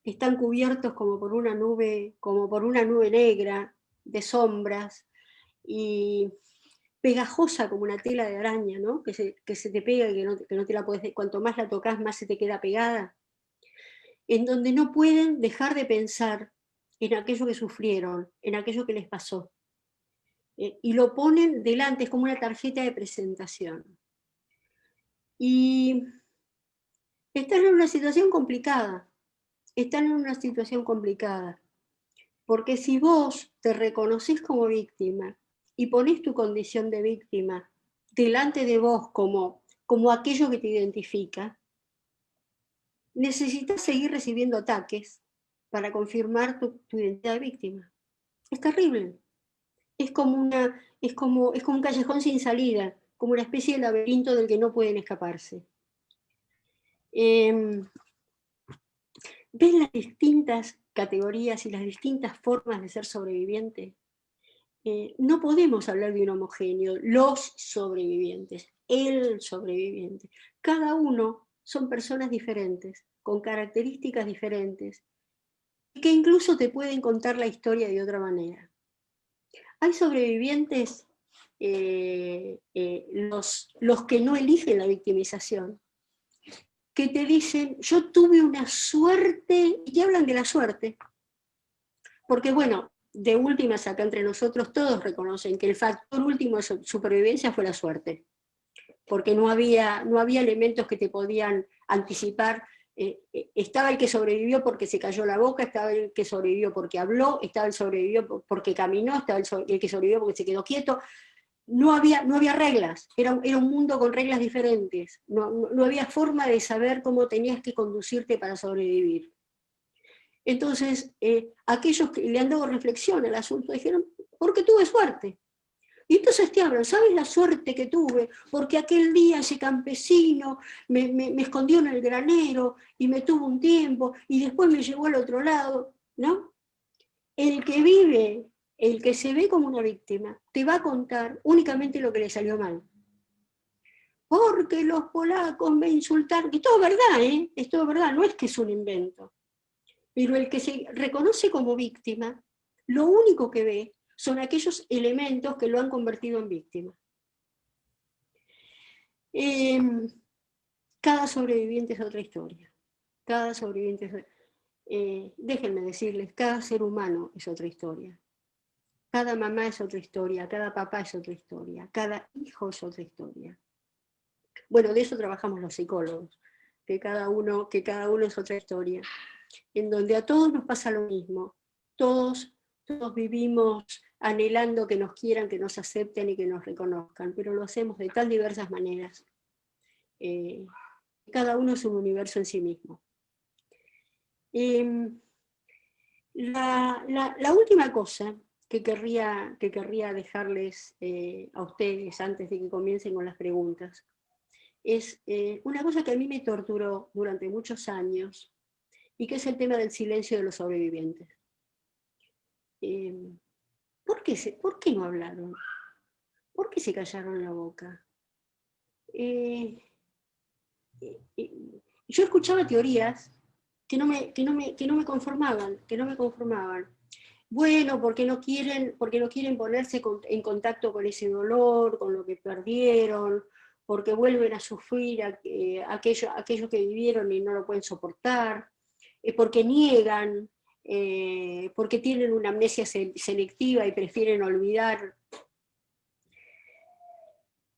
que están cubiertos como por una nube negra de sombras, y pegajosa como una tela de araña, ¿no? que se te pega y que no te la puedes, cuanto más la tocas más se te queda pegada, en donde no pueden dejar de pensar en aquello que sufrieron, en aquello que les pasó. Y lo ponen delante, es como una tarjeta de presentación. Y están en una situación complicada, porque si vos te reconoces como víctima y ponés tu condición de víctima delante de vos como aquello que te identifica, necesitas seguir recibiendo ataques para confirmar tu identidad de víctima. Es terrible. Es como un callejón sin salida, como una especie de laberinto del que no pueden escaparse. ¿Ven las distintas categorías y las distintas formas de ser sobreviviente? No podemos hablar de un homogéneo, los sobrevivientes, el sobreviviente. Cada uno son personas diferentes, con características diferentes, que incluso te pueden contar la historia de otra manera. Hay sobrevivientes, los que no eligen la victimización, que te dicen, yo tuve una suerte, y te hablan de la suerte, porque bueno, de últimas acá entre nosotros todos reconocen que el factor último de supervivencia fue la suerte, porque no había elementos que te podían anticipar. Estaba el que sobrevivió porque se cayó la boca, estaba el que sobrevivió porque habló, estaba el que sobrevivió porque caminó, estaba el que sobrevivió porque se quedó quieto. No había reglas, era un mundo con reglas diferentes, no había forma de saber cómo tenías que conducirte para sobrevivir. Entonces, aquellos que le han dado reflexión al asunto dijeron, porque tuve suerte. Y entonces te hablan, ¿sabes la suerte que tuve? Porque aquel día ese campesino me escondió en el granero y me tuvo un tiempo y después me llevó al otro lado, ¿no? El que vive, el que se ve como una víctima, te va a contar únicamente lo que le salió mal. Porque los polacos me insultaron, y todo es verdad, es todo verdad, no es que es un invento. Pero el que se reconoce como víctima, lo único que ve son aquellos elementos que lo han convertido en víctima. Cada sobreviviente es otra historia. Cada sobreviviente es, déjenme decirles, cada ser humano es otra historia. Cada mamá es otra historia, cada papá es otra historia, cada hijo es otra historia. Bueno, de eso trabajamos los psicólogos, que cada uno es otra historia, en donde a todos nos pasa lo mismo, todos vivimos anhelando que nos quieran, que nos acepten y que nos reconozcan, pero lo hacemos de tan diversas maneras. Cada uno es un universo en sí mismo. La última cosa que querría dejarles a ustedes antes de que comiencen con las preguntas es una cosa que a mí me torturó durante muchos años y que es el tema del silencio de los sobrevivientes. ¿Por qué no hablaron? ¿Por qué se callaron la boca? Yo escuchaba teorías que no me conformaban. Bueno, porque no quieren ponerse en contacto con ese dolor, con lo que perdieron, porque vuelven a sufrir aquello que vivieron y no lo pueden soportar, porque niegan, porque tienen una amnesia selectiva y prefieren olvidar.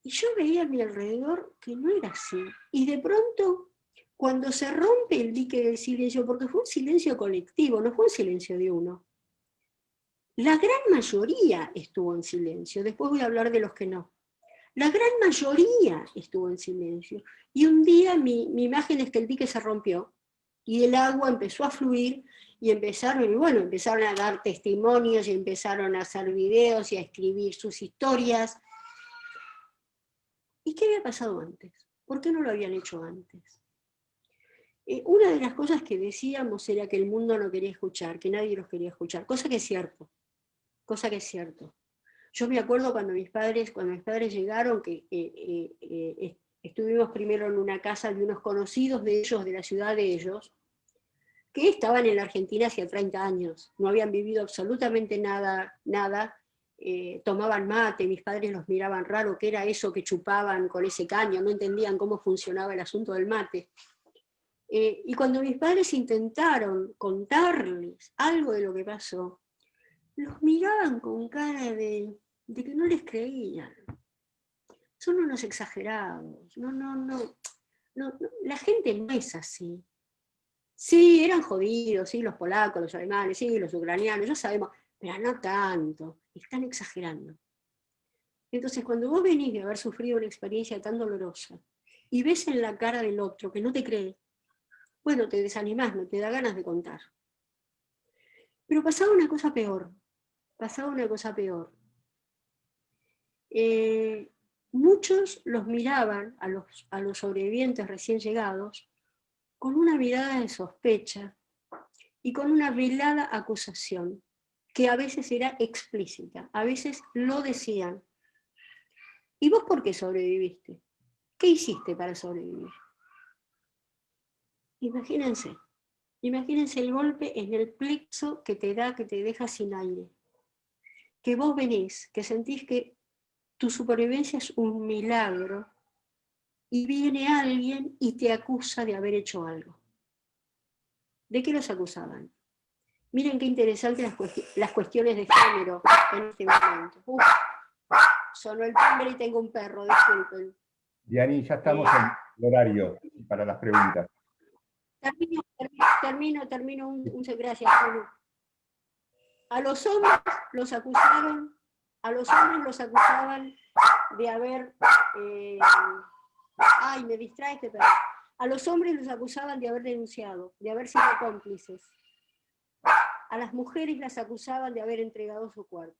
Y yo veía a mi alrededor que no era así. Y de pronto, cuando se rompe el dique del silencio, porque fue un silencio colectivo, no fue un silencio de uno, la gran mayoría estuvo en silencio, después voy a hablar de los que no. La gran mayoría estuvo en silencio. Y un día mi imagen es que el dique se rompió y el agua empezó a fluir y empezaron a dar testimonios y empezaron a hacer videos y a escribir sus historias. ¿Y qué había pasado antes? ¿Por qué no lo habían hecho antes? Una de las cosas que decíamos era que el mundo no quería escuchar, que nadie los quería escuchar, cosa que es cierto. Yo me acuerdo cuando mis padres llegaron, que estuvimos primero en una casa de unos conocidos de ellos, de la ciudad de ellos, que estaban en la Argentina hacía 30 años, no habían vivido absolutamente nada, tomaban mate, mis padres los miraban raro, ¿qué era eso que chupaban con ese caño? No entendían cómo funcionaba el asunto del mate. Y cuando mis padres intentaron contarles algo de lo que pasó, los miraban con cara de que no les creían. Son unos exagerados. No, la gente no es así. Sí, eran jodidos, sí, los polacos, los alemanes, sí, los ucranianos, ya sabemos, pero no tanto, están exagerando. Entonces, cuando vos venís de haber sufrido una experiencia tan dolorosa y ves en la cara del otro que no te cree, bueno, te desanimás, no te da ganas de contar. Pero pasaba una cosa peor. Muchos los miraban a los sobrevivientes recién llegados con una mirada de sospecha y con una velada acusación, que a veces era explícita, a veces lo decían. ¿Y vos por qué sobreviviste? ¿Qué hiciste para sobrevivir? Imagínense el golpe en el plexo que te deja sin aire. Que vos venís, que sentís que tu supervivencia es un milagro, y viene alguien y te acusa de haber hecho algo. ¿De qué los acusaban? Miren qué interesantes las cuestiones de género en este momento. Sonó el timbre y tengo un perro, disculpen. Diani, ya estamos en el horario para las preguntas. Termino gracias, Pablo. A los hombres los acusaban de haber... ay, me distrae este perro. A los hombres los acusaban de haber denunciado, de haber sido cómplices. A las mujeres las acusaban de haber entregado su cuerpo.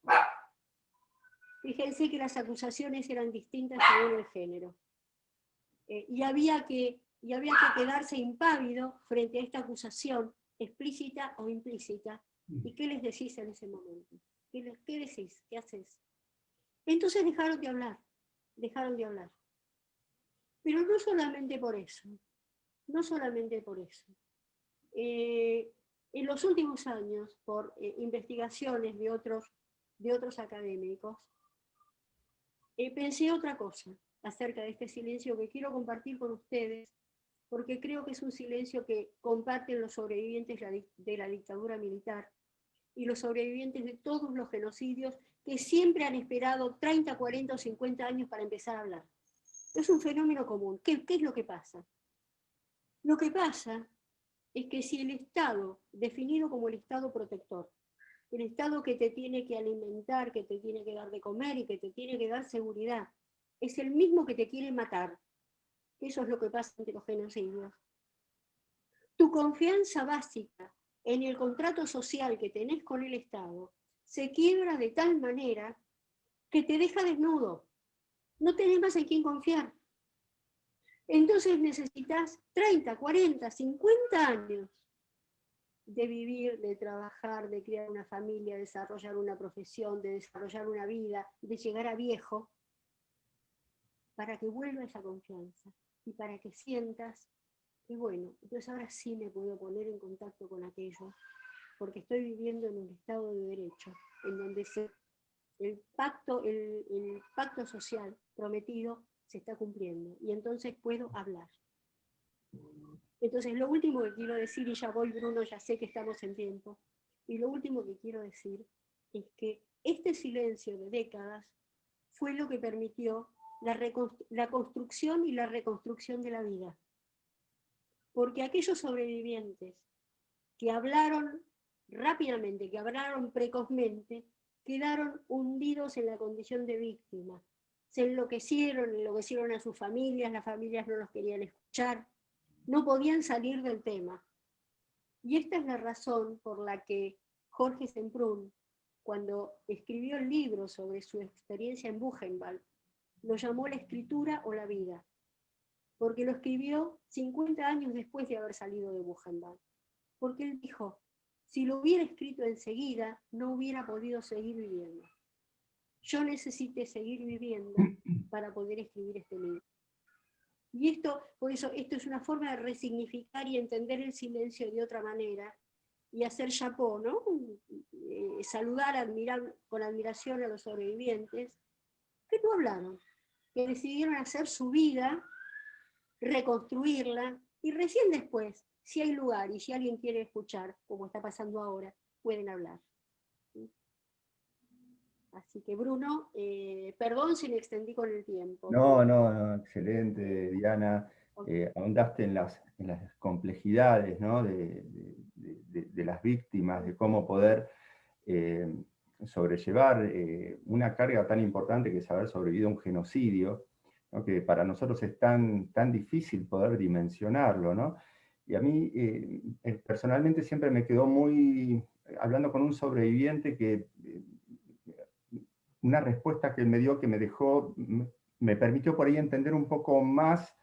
Fíjense que las acusaciones eran distintas según el género. Y había que quedarse impávido frente a esta acusación, explícita o implícita. ¿Y qué les decís en ese momento? ¿Qué decís? ¿Qué haces? Entonces dejaron de hablar. Pero no solamente por eso. En los últimos años, por investigaciones de otros académicos, pensé otra cosa acerca de este silencio que quiero compartir con ustedes, porque creo que es un silencio que comparten los sobrevivientes de la dictadura militar y los sobrevivientes de todos los genocidios que siempre han esperado 30, 40 o 50 años para empezar a hablar. Es un fenómeno común. ¿Qué es lo que pasa? Lo que pasa es que si el Estado, definido como el Estado protector, el Estado que te tiene que alimentar, que te tiene que dar de comer y que te tiene que dar seguridad, es el mismo que te quiere matar. Eso es lo que pasa ante los genocidios. Tu confianza básica en el contrato social que tenés con el Estado se quiebra de tal manera que te deja desnudo. No tenés más en quién confiar. Entonces necesitas 30, 40, 50 años de vivir, de trabajar, de crear una familia, de desarrollar una profesión, de desarrollar una vida, de llegar a viejo, para que vuelva esa confianza y para que sientas que bueno, entonces ahora sí me puedo poner en contacto con aquello, porque estoy viviendo en un Estado de Derecho, en donde el pacto social prometido se está cumpliendo, y entonces puedo hablar. Entonces lo último que quiero decir, y ya voy Bruno, ya sé que estamos en tiempo, y lo último que quiero decir es que este silencio de décadas fue lo que permitió la construcción y la reconstrucción de la vida. Porque aquellos sobrevivientes que hablaron rápidamente, que hablaron precozmente, quedaron hundidos en la condición de víctima. Se enloquecieron a sus familias, las familias no los querían escuchar, no podían salir del tema. Y esta es la razón por la que Jorge Semprún, cuando escribió el libro sobre su experiencia en Buchenwald, lo llamó la escritura o la vida, porque lo escribió 50 años después de haber salido de Buchenwald. Porque él dijo, si lo hubiera escrito enseguida, no hubiera podido seguir viviendo. Yo necesité seguir viviendo para poder escribir este libro. Y por eso, esto es una forma de resignificar y entender el silencio de otra manera, y hacer chapó, ¿no? Saludar, admirar con admiración a los sobrevivientes, que no hablaron, que decidieron hacer su vida, reconstruirla, y recién después, si hay lugar y si alguien quiere escuchar, como está pasando ahora, pueden hablar. Así que Bruno, perdón si me extendí con el tiempo. No, excelente, Diana. Ahondaste en las complejidades, ¿no? de las víctimas, de cómo poder sobrellevar una carga tan importante que es haber sobrevivido a un genocidio, ¿no? Que para nosotros es tan difícil poder dimensionarlo, ¿no? Y a mí personalmente siempre me quedó muy, hablando con un sobreviviente, que una respuesta que él me dio que me dejó, me permitió por ahí entender un poco más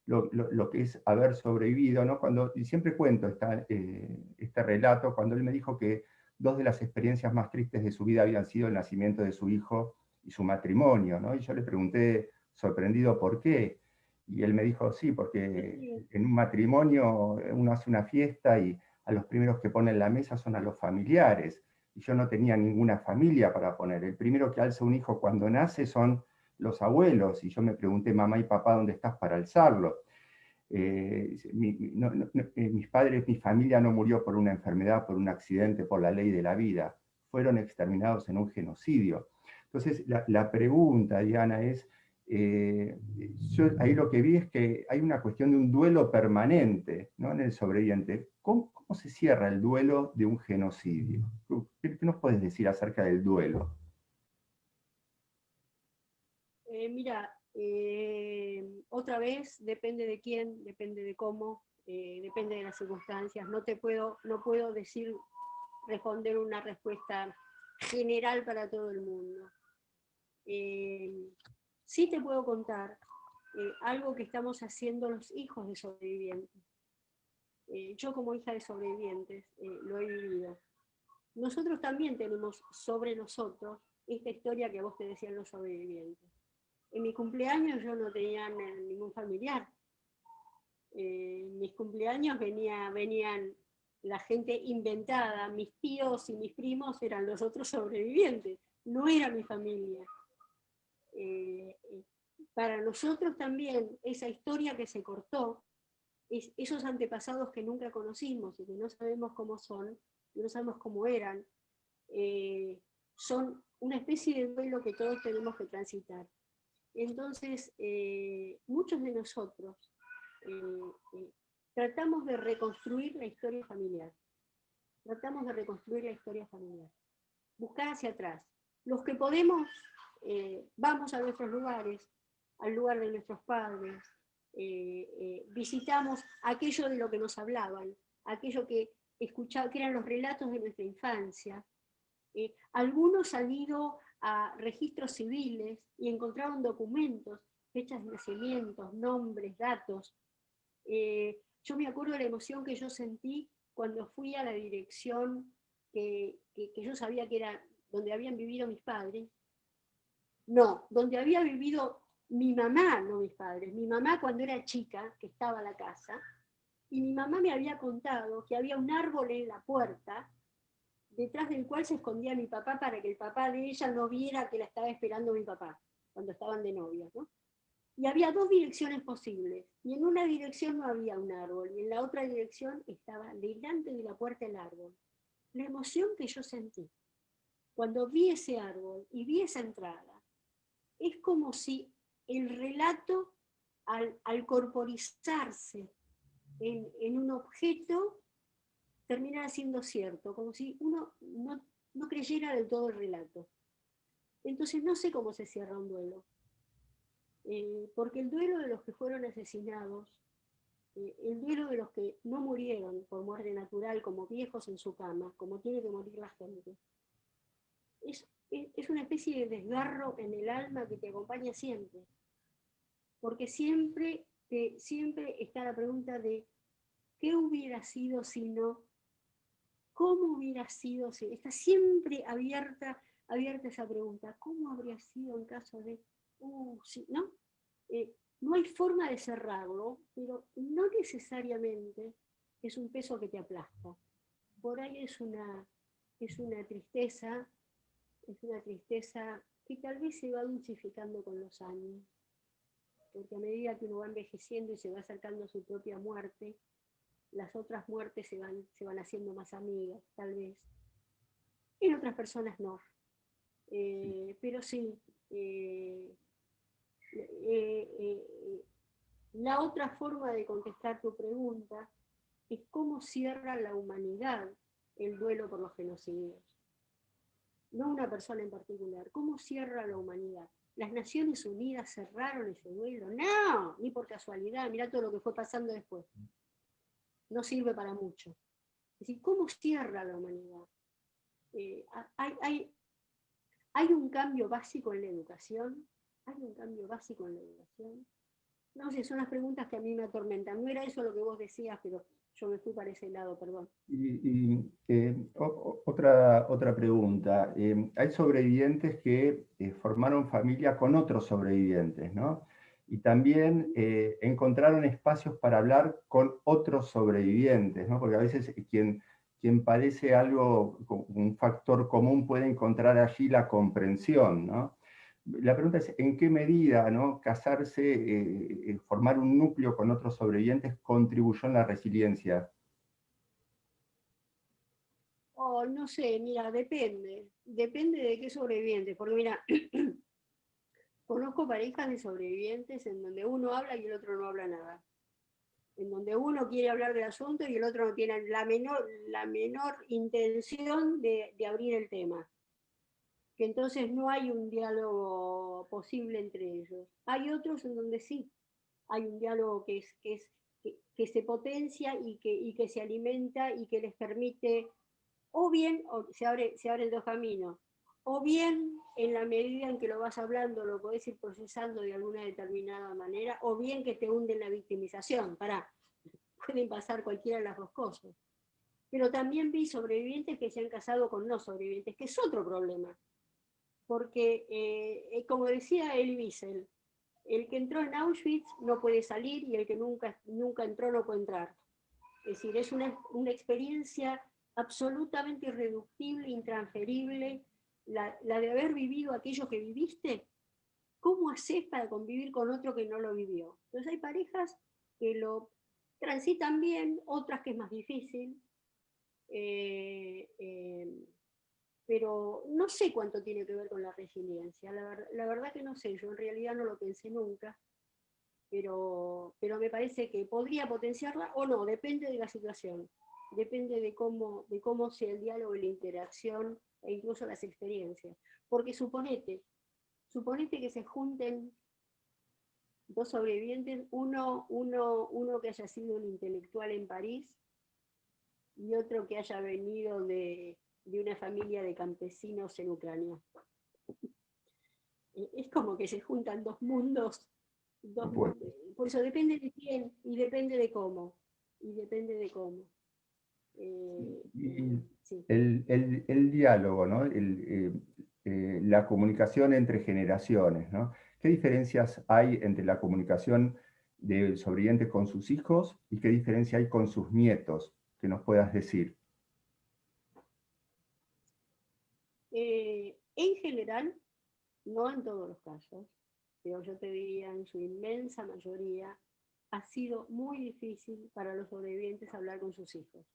lo que es haber sobrevivido, ¿no? Y siempre cuento este relato, cuando él me dijo que dos de las experiencias más tristes de su vida habían sido el nacimiento de su hijo y su matrimonio, ¿no? Y yo le pregunté, sorprendido, ¿por qué? Y él me dijo, sí, porque en un matrimonio uno hace una fiesta y a los primeros que ponen la mesa son a los familiares, y yo no tenía ninguna familia para poner. El primero que alza un hijo cuando nace son los abuelos, y yo me pregunté, mamá y papá, ¿dónde estás para alzarlo? Mis padres, mi familia no murió por una enfermedad, por un accidente, por la ley de la vida, fueron exterminados en un genocidio. Entonces, la pregunta, Diana, es, yo ahí lo que vi es que hay una cuestión de un duelo permanente, ¿no? En el sobreviviente. ¿Cómo se cierra el duelo de un genocidio? ¿Qué nos puedes decir acerca del duelo? Mira, otra vez, depende de quién, depende de cómo, depende de las circunstancias. No puedo responder una respuesta general para todo el mundo. Sí te puedo contar algo que estamos haciendo los hijos de sobrevivientes. Yo como hija de sobrevivientes lo he vivido. Nosotros también tenemos sobre nosotros esta historia que vos te decían los sobrevivientes. En mi cumpleaños yo no tenía ningún familiar. En mis cumpleaños venían la gente inventada, mis tíos y mis primos eran los otros sobrevivientes, no era mi familia. Para nosotros también esa historia que se cortó, esos antepasados que nunca conocimos y que no sabemos cómo son, no sabemos cómo eran, son una especie de duelo que todos tenemos que transitar. Entonces, muchos de nosotros tratamos de reconstruir la historia familiar. Tratamos de reconstruir la historia familiar. buscar hacia atrás. Los que podemos, vamos a nuestros lugares, al lugar de nuestros padres, visitamos aquello de lo que nos hablaban, aquello que escuchaba, que eran los relatos de nuestra infancia. Algunos han ido a registros civiles y encontraron documentos, fechas de nacimientos, nombres, datos. Yo me acuerdo de la emoción que yo sentí cuando fui a la dirección que yo sabía que era donde habían vivido mis padres. No, donde había vivido mi mamá, no mis padres. Mi mamá cuando era chica, que estaba en la casa, y mi mamá me había contado que había un árbol en la puerta, detrás del cual se escondía mi papá para que el papá de ella no viera que la estaba esperando mi papá, cuando estaban de novios, ¿no? Y había dos direcciones posibles, y en una dirección no había un árbol, y en la otra dirección estaba delante de la puerta el árbol. La emoción que yo sentí cuando vi ese árbol y vi esa entrada, es como si el relato, al corporizarse en un objeto, terminara siendo cierto, como si uno no creyera del todo el relato. Entonces no sé cómo se cierra un duelo, porque el duelo de los que fueron asesinados, el duelo de los que no murieron por muerte natural, como viejos en su cama, como tiene que morir la gente, es una especie de desgarro en el alma que te acompaña siempre, porque siempre está la pregunta de ¿qué hubiera sido si no? ¿Cómo hubiera sido si? Está siempre abierta esa pregunta, ¿cómo habría sido en caso de, sí, ¿no? No hay forma de cerrarlo, pero no necesariamente es un peso que te aplasta. Por ahí es una tristeza que tal vez se va dulcificando con los años, porque a medida que uno va envejeciendo y se va acercando a su propia muerte, las otras muertes se van haciendo más amigas, tal vez. En otras personas no. Pero sí, la otra forma de contestar tu pregunta es cómo cierra la humanidad el duelo por los genocidios. No una persona en particular, ¿cómo cierra la humanidad? ¿Las Naciones Unidas cerraron ese duelo? No, ni por casualidad, mirá todo lo que fue pasando después. No sirve para mucho. Es decir, ¿cómo cierra la humanidad? Hay un cambio básico en la educación. No sé, son las preguntas que a mí me atormentan. No era eso lo que vos decías, pero yo me fui para ese lado, perdón. Otra pregunta. Hay sobrevivientes que formaron familia con otros sobrevivientes, ¿no? Y también encontraron espacios para hablar con otros sobrevivientes, ¿no? Porque a veces quien padece algo, un factor común, puede encontrar allí la comprensión, ¿no? La pregunta es, ¿en qué medida, ¿no?, casarse, formar un núcleo con otros sobrevivientes contribuyó en la resiliencia? Oh, no sé, mira, depende de qué sobreviviente, porque mira, conozco parejas de sobrevivientes en donde uno habla y el otro no habla nada, en donde uno quiere hablar del asunto y el otro no tiene la menor intención de abrir el tema, que entonces no hay un diálogo posible entre ellos. Hay otros en donde sí, hay un diálogo que se potencia y que se alimenta y que les permite, o bien se abren dos caminos, o bien en la medida en que lo vas hablando lo podés ir procesando de alguna determinada manera, o bien que te hunde en la victimización. Pueden pasar cualquiera de las dos cosas. Pero también vi sobrevivientes que se han casado con no sobrevivientes, que es otro problema. Porque, como decía Elie Wiesel, el que entró en Auschwitz no puede salir y el que nunca entró no puede entrar. Es decir, es una experiencia absolutamente irreductible, intransferible, la de haber vivido aquello que viviste. ¿Cómo haces para convivir con otro que no lo vivió? Entonces hay parejas que lo transitan bien, otras que es más difícil, pero no sé cuánto tiene que ver con la resiliencia. La verdad que no sé, yo en realidad no lo pensé nunca, pero me parece que podría potenciarla o no, depende de la situación, depende de cómo sea el diálogo y la interacción e incluso las experiencias. Porque suponete que se junten dos sobrevivientes, uno que haya sido un intelectual en París y otro que haya venido de una familia de campesinos en Ucrania. Es como que se juntan dos mundos, por eso depende de quién y depende de cómo. Sí. El diálogo, ¿no? La comunicación entre generaciones, ¿no? ¿Qué diferencias hay entre la comunicación del sobreviviente con sus hijos y qué diferencia hay con sus nietos? Que nos puedas decir. En general, no en todos los casos, pero yo te diría en su inmensa mayoría, ha sido muy difícil para los sobrevivientes hablar con sus hijos.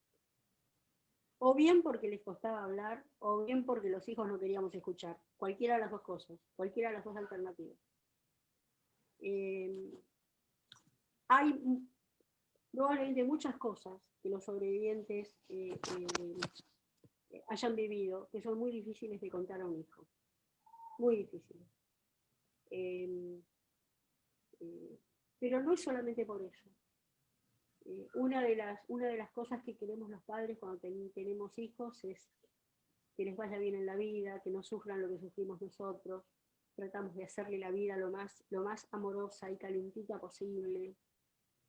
O bien porque les costaba hablar, o bien porque los hijos no queríamos escuchar. Cualquiera de las dos cosas, cualquiera de las dos alternativas. Hay probablemente muchas cosas que los sobrevivientes hayan vivido que son muy difíciles de contar a un hijo. Muy difíciles. Pero no es solamente por eso. Una de las cosas que queremos los padres cuando tenemos hijos es que les vaya bien en la vida, que no sufran lo que sufrimos nosotros. Tratamos de hacerle la vida lo más amorosa y calentita posible.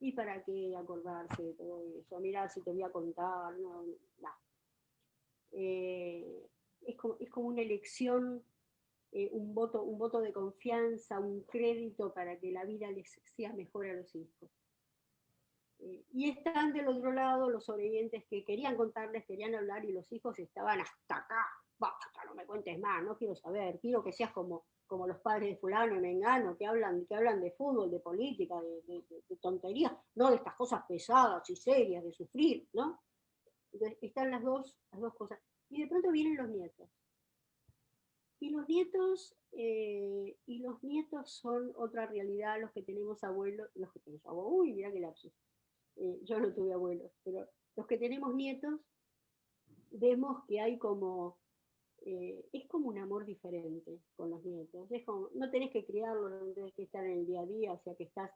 ¿Y para qué acordarse de todo eso? Mirá, si te voy a contar, no. Es como una elección, un voto de confianza, un crédito para que la vida les sea mejor a los hijos. Y están del otro lado los sobrevivientes que querían contarles, querían hablar, y los hijos estaban hasta acá, basta, no me cuentes más, no quiero saber, quiero que seas como los padres de fulano y mengano, que hablan de fútbol, de política, de tonterías, no de estas cosas pesadas y serias, de sufrir, ¿no? Entonces están las dos cosas. Y de pronto vienen los nietos. Y los nietos son otra realidad, los que tenemos abuelos, uy, mirá qué lapsus. Yo no tuve abuelos, pero los que tenemos nietos, vemos que hay es como un amor diferente con los nietos. Es como, no tenés que criarlos, no tenés que estar en el día a día, o sea que estás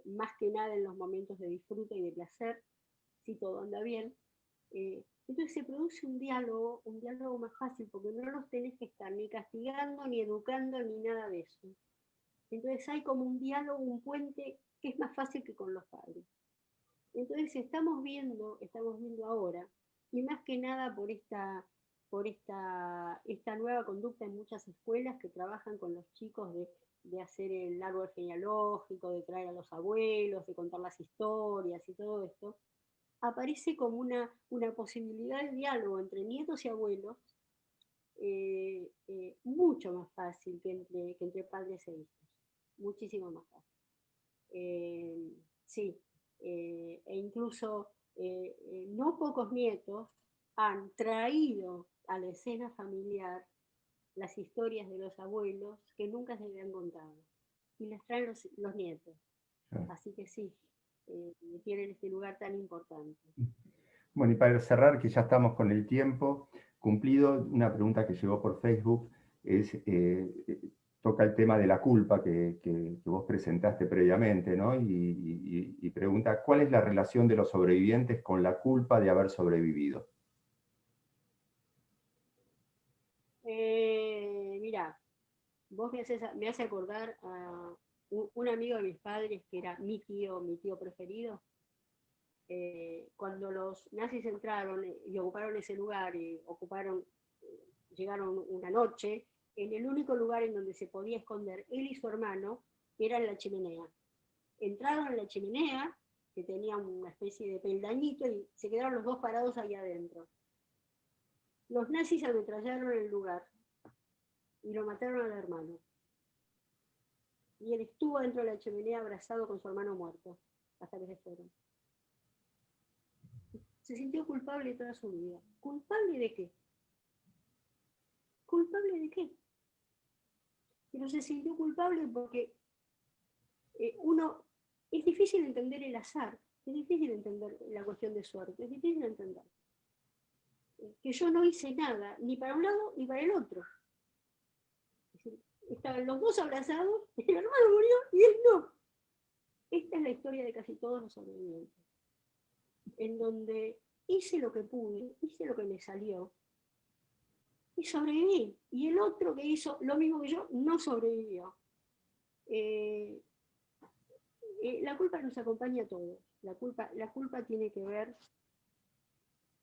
más que nada en los momentos de disfrute y de placer, si todo anda bien. Entonces se produce un diálogo más fácil, porque no los tenés que estar ni castigando, ni educando, ni nada de eso. Entonces hay como un diálogo, un puente que es más fácil que con los padres. Entonces estamos viendo ahora, y más que nada por esta nueva conducta en muchas escuelas que trabajan con los chicos de hacer el árbol genealógico, de traer a los abuelos, de contar las historias y todo esto, aparece como una posibilidad de diálogo entre nietos y abuelos mucho más fácil que entre padres e hijos, muchísimo más fácil. Sí. E incluso no pocos nietos han traído a la escena familiar las historias de los abuelos que nunca se habían contado, y las traen los nietos. Así que sí, tienen este lugar tan importante. Bueno, y para cerrar, que ya estamos con el tiempo cumplido, una pregunta que llegó por Facebook toca el tema de la culpa que vos presentaste previamente, ¿no? Y pregunta, ¿cuál es la relación de los sobrevivientes con la culpa de haber sobrevivido? Mira, vos me hace acordar a un amigo de mis padres que era mi tío preferido. Cuando los nazis entraron y ocuparon ese lugar, llegaron una noche, en el único lugar en donde se podía esconder él y su hermano era en la chimenea. Entraron en la chimenea, que tenía una especie de peldañito, y se quedaron los dos parados ahí adentro. Los nazis ametrallaron el lugar y lo mataron al hermano. Y él estuvo dentro de la chimenea abrazado con su hermano muerto, hasta que se fueron. Se sintió culpable toda su vida. ¿Culpable de qué? ¿Culpable de qué? Pero se sintió culpable porque es difícil entender el azar, es difícil entender la cuestión de suerte, es difícil entender. que yo no hice nada, ni para un lado ni para el otro. Estaban los dos abrazados, el hermano murió y él no. Esta es la historia de casi todos los sobrevivientes, en donde hice lo que pude, hice lo que me salió, y sobreviví. Y el otro que hizo lo mismo que yo, no sobrevivió. La culpa nos acompaña a todos. La culpa tiene que ver,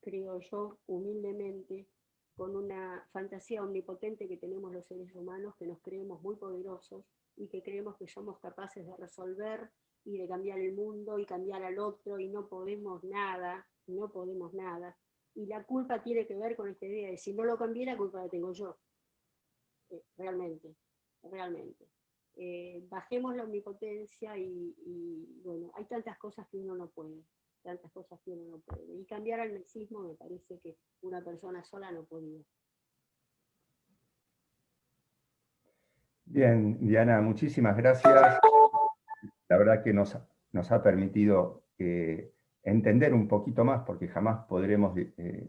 creo yo, humildemente, con una fantasía omnipotente que tenemos los seres humanos, que nos creemos muy poderosos y que creemos que somos capaces de resolver y de cambiar el mundo y cambiar al otro, y no podemos nada, no podemos nada. Y la culpa tiene que ver con esta idea de si no lo cambié, la culpa la tengo yo. Realmente, realmente. Bajemos la omnipotencia y bueno, hay tantas cosas que uno no puede, tantas cosas que uno no puede. Y cambiar al narcisismo me parece que una persona sola no podía. Bien, Diana, muchísimas gracias. La verdad que nos ha permitido entender un poquito más, porque jamás podremos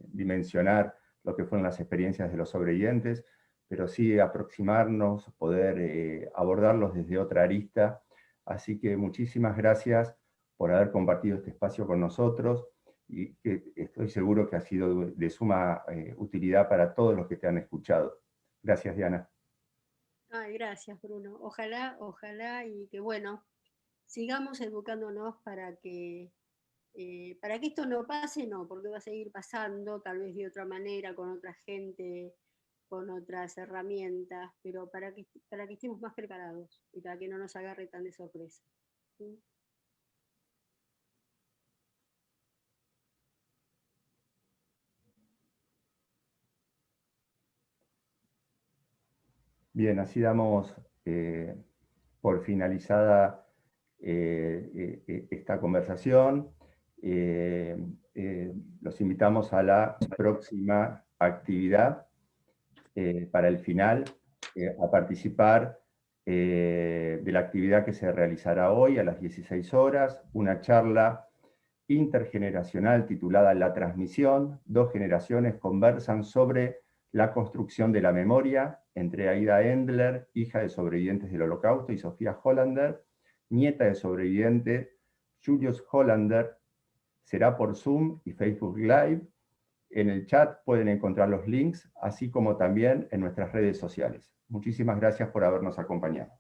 dimensionar lo que fueron las experiencias de los sobrevivientes, pero sí aproximarnos, poder abordarlos desde otra arista. Así que muchísimas gracias por haber compartido este espacio con nosotros, y que estoy seguro que ha sido de suma utilidad para todos los que te han escuchado. Gracias, Diana. Ay, gracias, Bruno. Ojalá y que, bueno, sigamos educándonos para que esto no pase, no, porque va a seguir pasando, tal vez de otra manera, con otra gente, con otras herramientas, pero para que estemos más preparados y para que no nos agarre tan de sorpresa. ¿Sí? Bien, así damos por finalizada esta conversación. Los invitamos a la próxima actividad para el final, a participar de la actividad que se realizará hoy a las 16 horas, una charla intergeneracional titulada La transmisión. Dos generaciones conversan sobre la construcción de la memoria, entre Aida Endler, hija de sobrevivientes del Holocausto, y Sofía Hollander, nieta de sobreviviente Julius Hollander. Será por Zoom y Facebook Live. En el chat pueden encontrar los links, así como también en nuestras redes sociales. Muchísimas gracias por habernos acompañado.